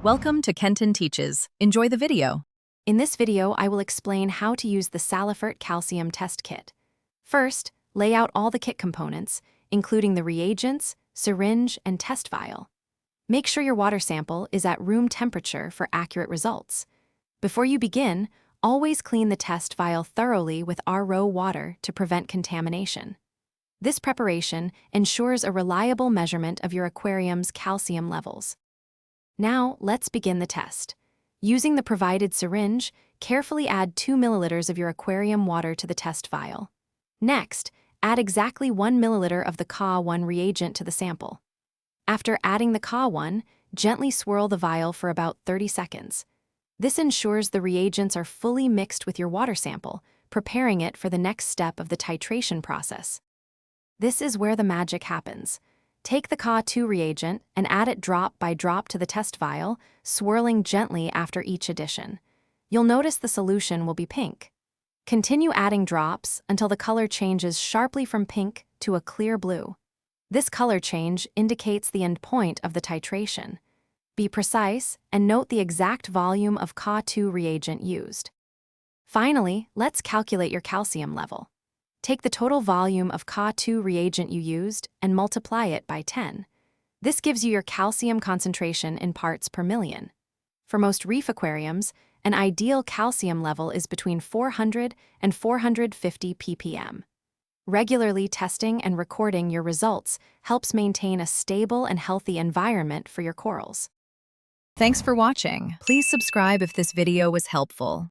Welcome to Kenton Teaches. Enjoy the video. In this video, I will explain how to use the Salifert calcium test kit. First, lay out all the kit components, including the reagents, syringe, and test vial. Make sure your water sample is at room temperature for accurate results. Before you begin, always clean the test vial thoroughly with RO water to prevent contamination. This preparation ensures a reliable measurement of your aquarium's calcium levels. Now, let's begin the test. Using the provided syringe, carefully add 2 milliliters of your aquarium water to the test vial. Next, add exactly 1 milliliter of the Ca1 reagent to the sample. After adding the Ca1, gently swirl the vial for about 30 seconds. This ensures the reagents are fully mixed with your water sample, preparing it for the next step of the titration process. This is where the magic happens. Take the Ca2 reagent and add it drop by drop to the test vial, swirling gently after each addition. You'll notice the solution will be pink. Continue adding drops until the color changes sharply from pink to a clear blue. This color change indicates the end point of the titration. Be precise and note the exact volume of Ca2 reagent used. Finally, let's calculate your calcium level. Take the total volume of Ca2 reagent you used and multiply it by 10. This gives you your calcium concentration in parts per million. For most reef aquariums, an ideal calcium level is between 400 and 450 ppm. Regularly testing and recording your results helps maintain a stable and healthy environment for your corals. Thanks for watching. Please subscribe if this video was helpful.